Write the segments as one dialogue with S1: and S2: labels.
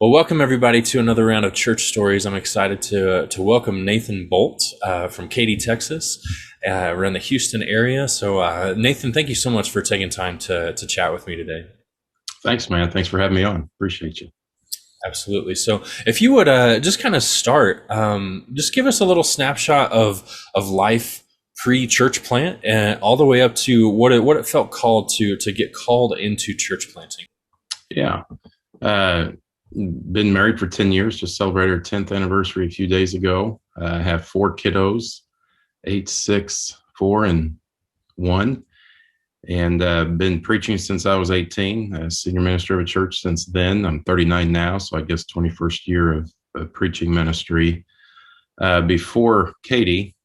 S1: Well, welcome everybody to another round of church stories. I'm excited to welcome Nathan Boldt from Katy, Texas. We're in the Houston area. So Nathan, thank you so much for taking time to chat with me today.
S2: Thanks, man. Thanks for having me on. Appreciate you.
S1: Absolutely. So if you would just kind of start, just give us a little snapshot of life pre-church plant and all the way up to what it felt called to get called into church planting.
S2: Yeah. Been married for 10 years, just celebrated our 10th anniversary a few days ago. I have four kiddos, 8, 6, 4, and 1. And been preaching since I was 18, senior minister of a church since then. I'm 39 now, so I guess 21st year of preaching ministry. Before Katy,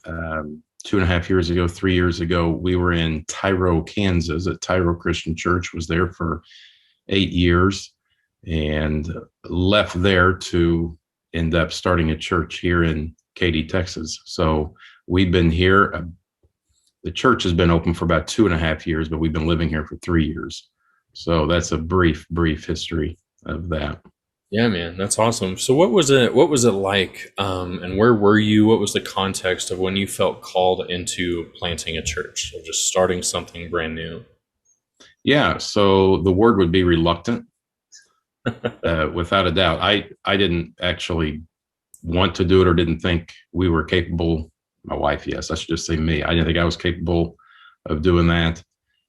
S2: 2.5 years ago, 3 years ago, we were in Tyro, Kansas at Tyro Christian Church, was there for 8 years and left there to end up starting a church here in Katy, Texas. So we've been here. The church has been open for about 2.5 years, but we've been living here for 3 years. So that's a brief history of that.
S1: Yeah, man, that's awesome. So what was it like? And where were you? What was the context of when you felt called into planting a church or just starting something brand new?
S2: Yeah, so the word would be reluctant, without a doubt. I didn't actually want to do it or didn't think we were capable. My wife, yes, I should just say me. I didn't think I was capable of doing that.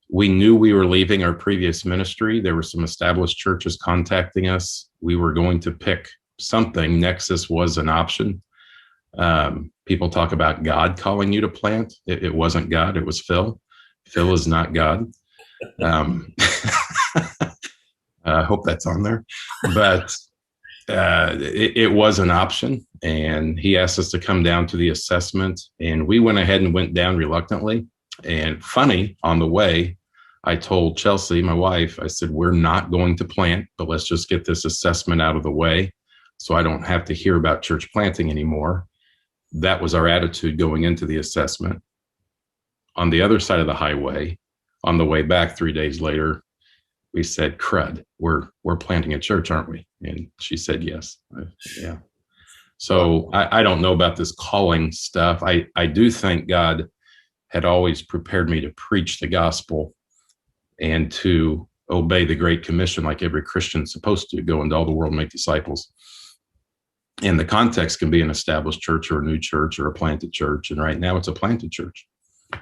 S2: We knew we were leaving our previous ministry. There were some established churches contacting us. We were going to pick something. Nexus was an option. People talk about God calling you to plant. It wasn't God. It was Phil. Phil is not God. I hope that's on there. But it was an option, and he asked us to come down to the assessment, and we went ahead and went down reluctantly. And funny, on the way, I told Chelsea, my wife, I said, we're not going to plant, but let's just get this assessment out of the way so I don't have to hear about church planting anymore. That was our attitude going into the assessment. On the other side of the highway, on the way back 3 days later, we said, crud, we're planting a church, aren't we? And she said, yes. Yeah. So I don't know about this calling stuff. I do think God had always prepared me to preach the gospel and to obey the Great Commission like every Christian's supposed to, go into all the world and make disciples. And the context can be an established church or a new church or a planted church. And right now it's a planted church.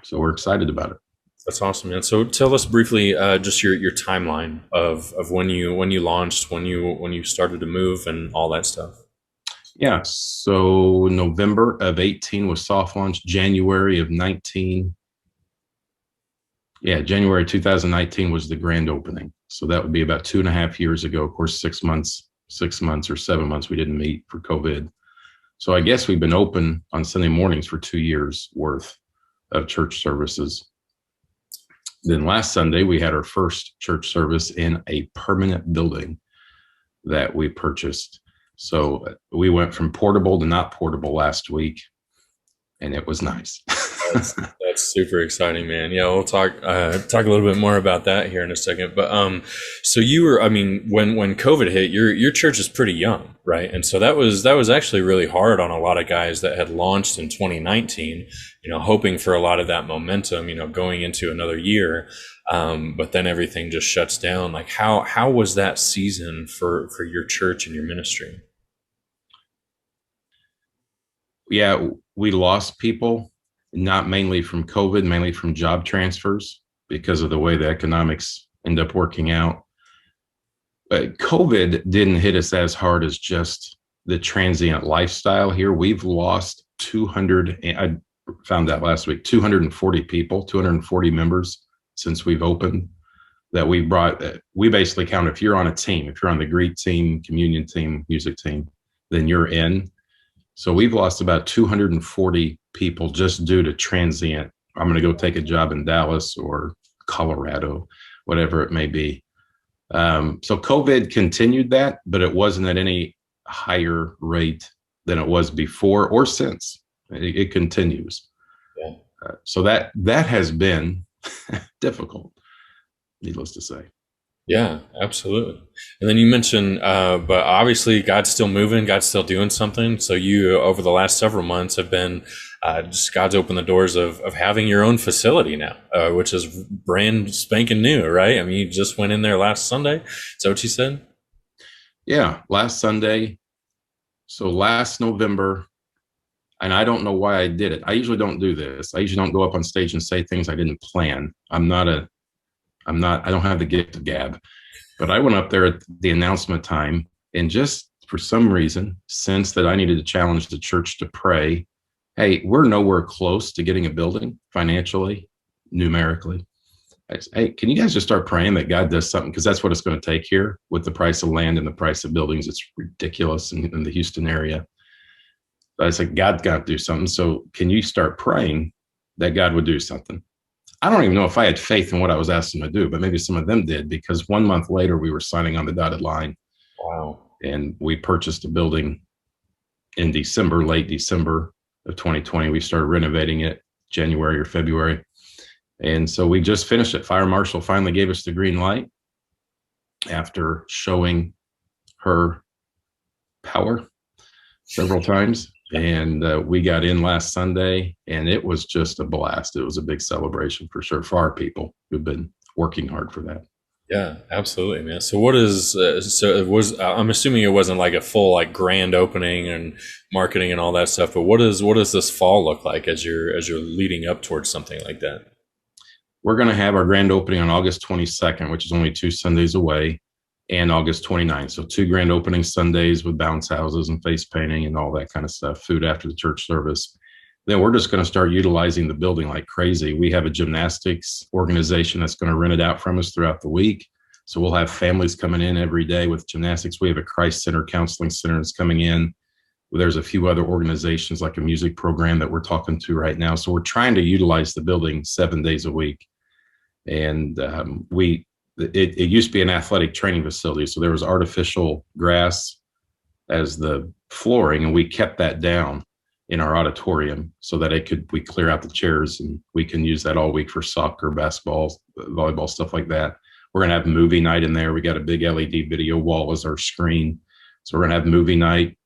S2: So we're excited about it.
S1: That's awesome, man. So tell us briefly just your timeline of when you launched, when you started to move, and all that stuff.
S2: Yeah. So November of 18 was soft launch. January of 19. Yeah, January 2019 was the grand opening. So that would be about 2.5 years ago. Of course, 6 months or 7 months we didn't meet for COVID. So I guess we've been open on Sunday mornings for 2 years worth of church services. Then last Sunday, we had our first church service in a permanent building that we purchased. So we went from portable to not portable last week, and it was nice.
S1: That's super exciting, man. Yeah, we'll talk a little bit more about that here in a second. But so you were, I mean, when COVID hit, your church is pretty young, right? And so that was actually really hard on a lot of guys that had launched in 2019, hoping for a lot of that momentum, going into another year. But then everything just shuts down. Like how was that season for your church and your ministry?
S2: Yeah, we lost people. Not mainly from COVID, mainly from job transfers because of the way the economics end up working out. But COVID didn't hit us as hard as just the transient lifestyle here. We've lost 200, I found that last week, 240 people, 240 members since we've opened that we brought. We basically count if you're on a team, if you're on the Greek team, communion team, music team, then you're in. So we've lost about 240 people just due to transient. I'm going to go take a job in Dallas or Colorado, whatever it may be. So COVID continued that, but it wasn't at any higher rate than it was before or since. It continues.
S1: Yeah.
S2: So that has been difficult, needless to say.
S1: Yeah, absolutely. And then you mentioned, but obviously God's still moving, God's still doing something. So you, over the last several months, have been just God's opened the doors of having your own facility now, which is brand spanking new, right? I mean, you just went in there last Sunday. Is that what you said?
S2: Yeah, last Sunday. So last November, and I don't know why I did it. I usually don't do this. I usually don't go up on stage and say things I didn't plan. I don't have the gift of gab. But I went up there at the announcement time and just for some reason sensed that I needed to challenge the church to pray. Hey, we're nowhere close to getting a building financially, numerically. I said, hey, can you guys just start praying that God does something? Because that's what it's going to take here with the price of land and the price of buildings. It's ridiculous in the Houston area. But I said, God's got to do something. So can you start praying that God would do something? I don't even know if I had faith in what I was asking to do, but maybe some of them did, because 1 month later we were signing on the dotted line.
S1: Wow.
S2: And we purchased a building in December, late December of 2020. We started renovating it January or February. And so we just finished it. Fire marshal finally gave us the green light after showing her power several times. And we got in last Sunday, and it was just a blast. It was a big celebration for sure for our people who've been working hard for that.
S1: Yeah, absolutely, man. So what is so it was I'm assuming it wasn't like a full like grand opening and marketing and all that stuff, but what does this fall look like as you're leading up towards something like that?
S2: We're going to have our grand opening on August 22nd, which is only 2 Sundays away, and August 29th. So 2 grand opening Sundays with bounce houses and face painting and all that kind of stuff, food after the church service. Then we're just going to start utilizing the building like crazy. We have a gymnastics organization that's going to rent it out from us throughout the week. So we'll have families coming in every day with gymnastics. We have a Christ Center counseling center that's coming in. There's a few other organizations like a music program that we're talking to right now. So we're trying to utilize the building 7 days a week. And it used to be an athletic training facility. So there was artificial grass as the flooring, and we kept that down in our auditorium so that we clear out the chairs and we can use that all week for soccer, basketball, volleyball, stuff like that. We're going to have movie night in there. We got a big LED video wall as our screen. So we're going to have movie night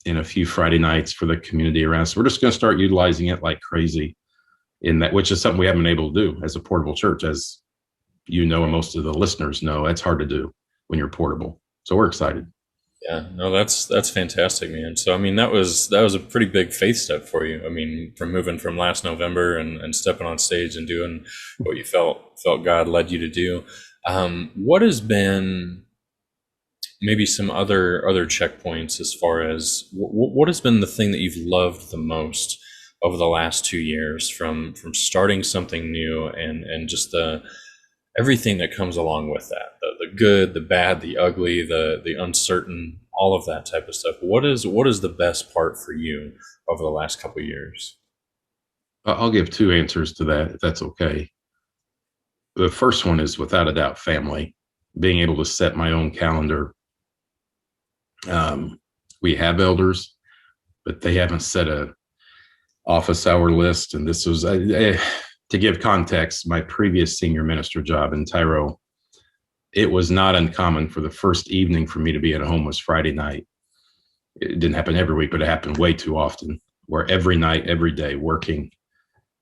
S2: in a few Friday nights for the community around. So we're just going to start utilizing it like crazy in that, which is something we haven't been able to do as a portable church. As you know, and most of the listeners know, that's hard to do when you're portable. So we're excited.
S1: Yeah, no, that's fantastic, man. So I mean, that was a pretty big faith step for you. I mean, from moving from last November and stepping on stage and doing what you felt God led you to do. What has been maybe some other checkpoints as far as what has been the thing that you've loved the most over the last 2 years from starting something new and just the everything that comes along with that, the good, the bad, the ugly, the uncertain, all of that type of stuff. What is the best part for you over the last couple of years?
S2: I'll give two answers to that, if that's okay. The first one is without a doubt family, being able to set my own calendar. We have elders, but they haven't set a office hour list. And this was, to give context, my previous senior minister job in Tyro, it was not uncommon for the first evening for me to be at home was Friday night. It didn't happen every week, but it happened way too often, where every night, every day working.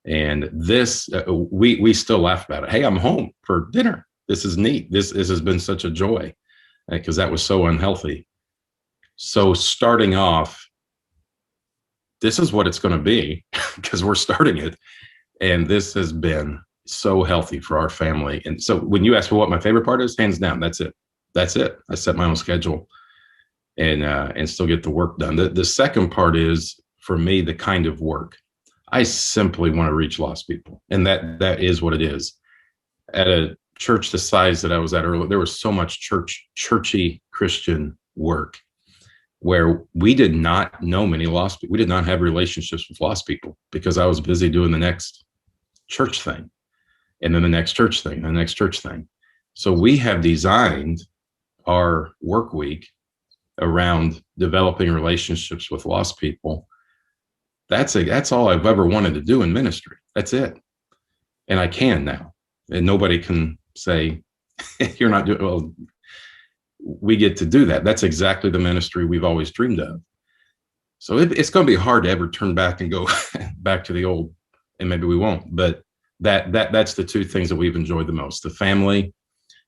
S2: And this, we still laugh about it. Hey, I'm home for dinner. This is neat. This has been such a joy because that was so unhealthy. So starting off, this is what it's going to be because we're starting it. And this has been so healthy for our family. And so when you ask me what my favorite part is, hands down, that's it. That's it. I set my own schedule and still get the work done. The second part is, for me, the kind of work. I simply want to reach lost people. And that is what it is. At a church the size that I was at earlier, there was so much churchy Christian work where we did not know many lost people. We did not have relationships with lost people because I was busy doing the next church thing and then the next church thing and the next church thing. So we have designed our work week around developing relationships with lost people. That's all I've ever wanted to do in ministry. That's it. And I can now. And nobody can say You're not doing well. We get to do that. That's exactly the ministry we've always dreamed of. So it's going to be hard to ever turn back and go back to the old, and maybe we won't. But that's the two things that we've enjoyed the most: the family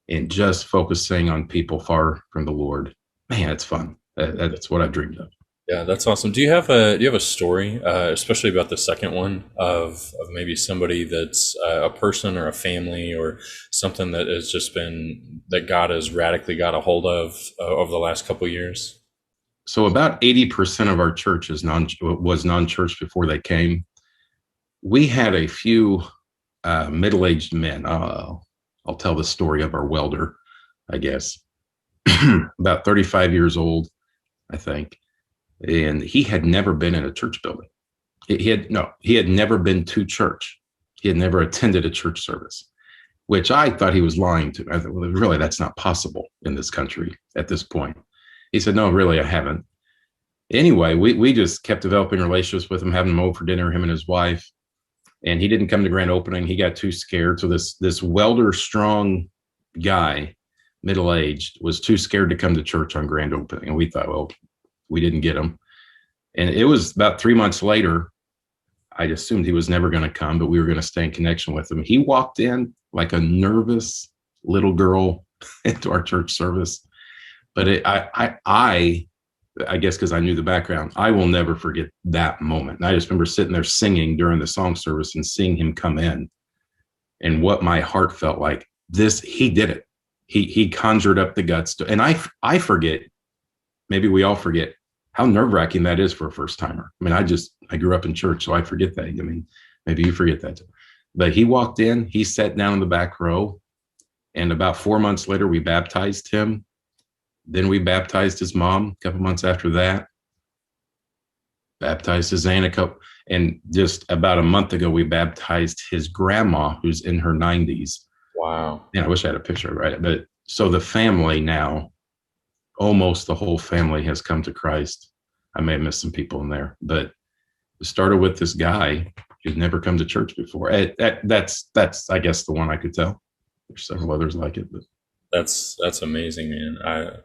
S2: and just focusing on people far from the Lord. Man, it's fun. That's what I dreamed of.
S1: Yeah, that's awesome. Do you have a story, especially about the second one, of maybe somebody that's a person or a family or something that has just been that God has radically got a hold of over the last couple of years?
S2: So about 80% of our church was non-church before they came. We had a few middle-aged men. I'll tell the story of our welder, I guess. About 35 years old, I think. And he had never been in a church building. He had never been to church. He had never attended a church service, which I thought he was lying to. I thought, well, really, that's not possible in this country at this point. He said, no, really, I haven't. Anyway, we just kept developing relationships with him, having him over for dinner, him and his wife. And he didn't come to grand opening. He got too scared. So this welder strong guy, middle-aged, was too scared to come to church on grand opening. And we thought, well, we didn't get him. And it was about 3 months later, I assumed he was never going to come, but we were going to stay in connection with him. He walked in like a nervous little girl into our church service. But I guess because I knew the background, I will never forget that moment. And I just remember sitting there singing during the song service and seeing him come in, and what my heart felt like. He did it. He conjured up the guts to, and I forget, maybe we all forget how nerve-wracking that is for a first timer. I mean, I grew up in church, so I forget that. I mean, maybe you forget that too. But he walked in, he sat down in the back row, and about 4 months later, we baptized him. Then we baptized his mom a couple months after that, baptized his aunt and just about a month ago, we baptized his grandma, who's in her 90s.
S1: Wow.
S2: Yeah, I wish I had a picture of it, but so the family now, almost the whole family has come to Christ. I may have missed some people in there, but it started with this guy who'd never come to church before. That's I guess the one I could tell. There's several others like it, but
S1: That's amazing, man.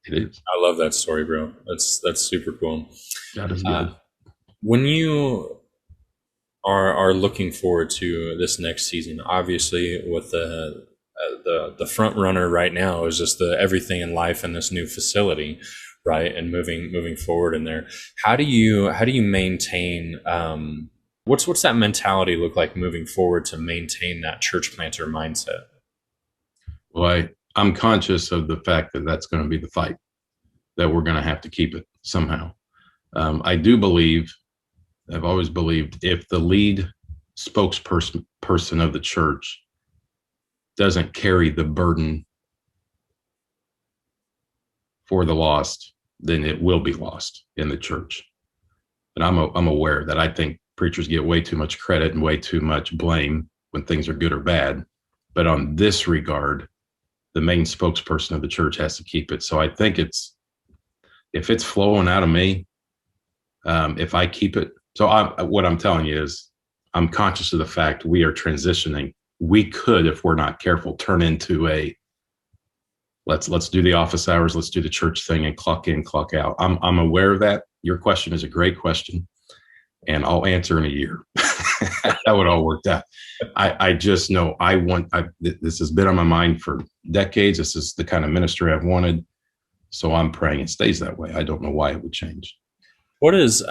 S2: it is.
S1: I love that story, bro. That's super cool.
S2: God is good.
S1: When you are looking forward to this next season, obviously with the front runner right now is just the everything in life in this new facility, right? And moving forward in there. How do you maintain what's that mentality look like moving forward to maintain that church planter mindset?
S2: Well, I'm conscious of the fact that that's going to be the fight, that we're going to have to keep it somehow. I do believe, I've always believed, if the lead spokesperson of the church doesn't carry the burden for the lost, then it will be lost in the church. And I'm aware that I think preachers get way too much credit and way too much blame when things are good or bad. But on this regard, the main spokesperson of the church has to keep it. So I think if it's flowing out of me, if I keep it. So what I'm telling you is I'm conscious of the fact we are transitioning. We could, if we're not careful, turn into let's do the office hours, let's do the church thing and clock in, clock out. I'm aware of that. Your question is a great question, and I'll answer in a year. How it all worked out. I just know this has been on my mind for decades. This is the kind of ministry I've wanted. So I'm praying it stays that way. I don't know why it would change.
S1: What is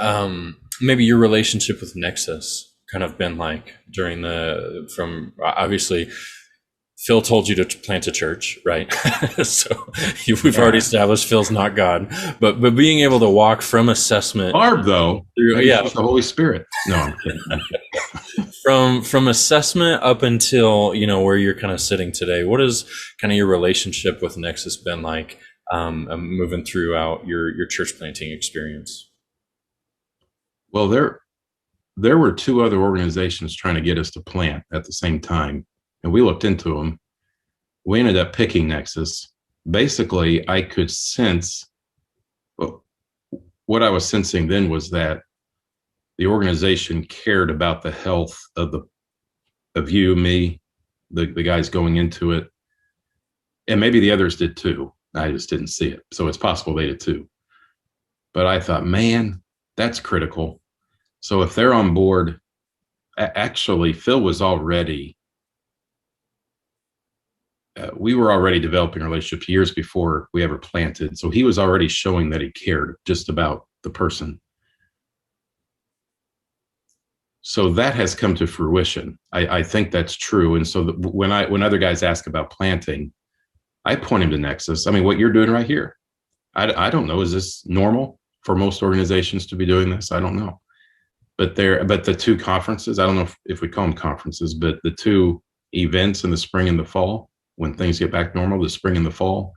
S1: maybe your relationship with Nexus kind of been like from obviously Phil told you to plant a church, right? So we've already established Phil's not God, but being able to walk from assessment.
S2: Barb, though,
S1: the
S2: Holy Spirit. No, I'm kidding.
S1: From assessment up until where you're kind of sitting today, what is kind of your relationship with Nexus been like moving throughout your church planting experience?
S2: Well, there were two other organizations trying to get us to plant at the same time, and we looked into them. We ended up picking Nexus. Basically, I could sense, well, what I was sensing then was that the organization cared about the health of you, me, the guys going into it. And maybe the others did too. I just didn't see it. So it's possible they did too. But I thought, man, that's critical. So if they're on board, actually, Phil was already, we were already developing a relationship years before we ever planted. So he was already showing that he cared just about the person. So that has come to fruition. I think that's true. And so when other guys ask about planting, I point him to Nexus. I mean, what you're doing right here, I don't know. Is this normal for most organizations to be doing this? I don't know. But the two conferences, I don't know if we call them conferences, but the two events in the spring and the fall, when things get back normal, the spring and the fall,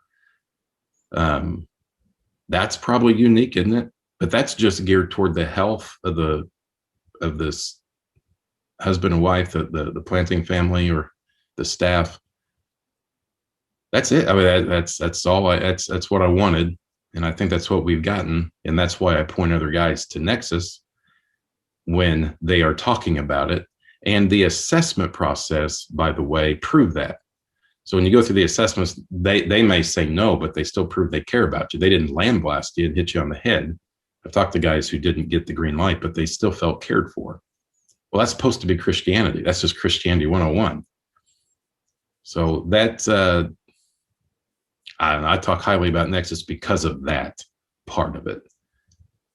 S2: that's probably unique, isn't it? But that's just geared toward the health of this husband and wife, the planting family or the staff. That's it. I mean, that's all. That's what I wanted, and I think that's what we've gotten, and that's why I point other guys to Nexus when they are talking about it. And the assessment process, by the way, proved that. So when you go through the assessments, they may say no, but they still prove they care about you. They didn't land blast you and hit you on the head. I've talked to guys who didn't get the green light, but they still felt cared for. Well, that's supposed to be Christianity. That's just Christianity 101. So that's, I talk highly about Nexus because of that part of it.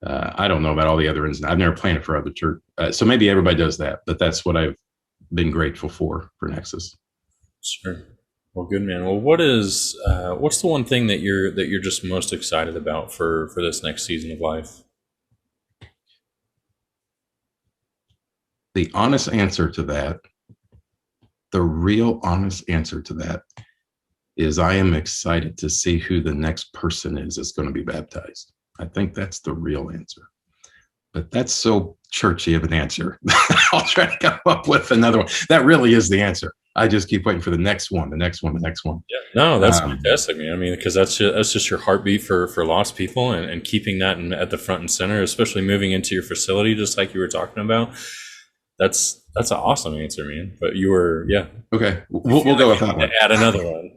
S2: I don't know about all the other ends. I've never planted for other church. So maybe everybody does that, but that's what I've been grateful for Nexus.
S1: Sure. Well, good, man. Well, what's the one thing that you're just most excited about for this next season of life?
S2: The honest answer to that, the real honest answer to that is I am excited to see who the next person is that's going to be baptized. I think that's the real answer. But that's so churchy of an answer. I'll try to come up with another one. That really is the answer. I just keep waiting for the next one, the next one, the next one.
S1: Yeah, no, that's fantastic, man. I mean, because that's just your heartbeat for lost people, and keeping that at the front and center, especially moving into your facility, just like you were talking about. That's an awesome answer, man. But you were, yeah.
S2: Okay, we'll go with that one.
S1: Add another one.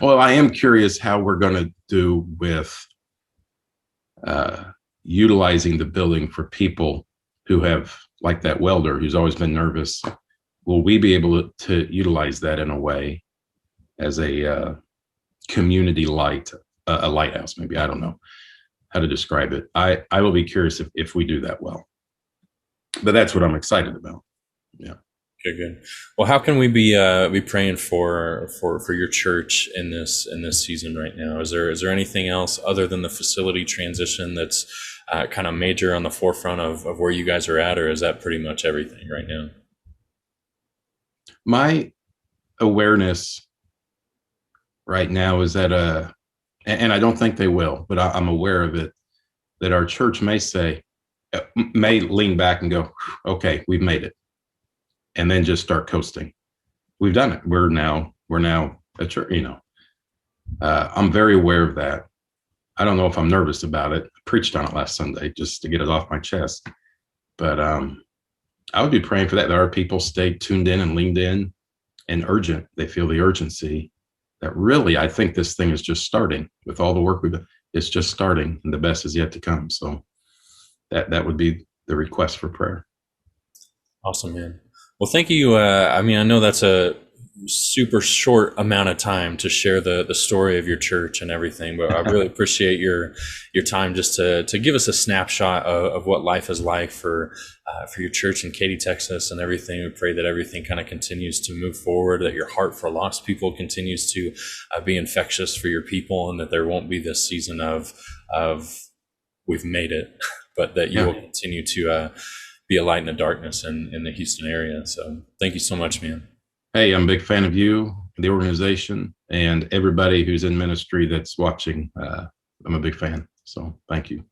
S2: Well, I am curious how we're going to do with utilizing the building for people who have, like that welder who's always been nervous. Will we be able to utilize that in a way as a community light, a lighthouse? Maybe, I don't know how to describe it. I will be curious if we do that well. But that's what I'm excited about. Yeah.
S1: Okay, good. Well, how can we be praying for your church in this season right now? Is there anything else other than the facility transition that's kind of major on the forefront of where you guys are at, or is that pretty much everything right now?
S2: My awareness right now is that, and I don't think they will, but I'm aware of it, that our church may lean back and go, okay, we've made it, and then just start coasting. We've done it. We're now a church. I'm very aware of that. I don't know if I'm nervous about it. I preached on it last Sunday just to get it off my chest. But I would be praying for that our people stay tuned in and leaned in and urgent. They feel the urgency that really, I think this thing is just starting with all the work we've done. It's just starting, and the best is yet to come. So that would be the request for prayer.
S1: Awesome, man. Well, thank you. I mean, I know that's a super short amount of time to share the story of your church and everything, but I really appreciate your time just to give us a snapshot of what life is like for your church in Katy, Texas, and everything. We pray that everything kind of continues to move forward, that your heart for lost people continues to be infectious for your people, and that there won't be this season of we've made it, but that you will continue to be a light in the darkness in the Houston area. So thank you so much, man.
S2: Hey, I'm a big fan of you, the organization, and everybody who's in ministry that's watching. I'm a big fan. So thank you.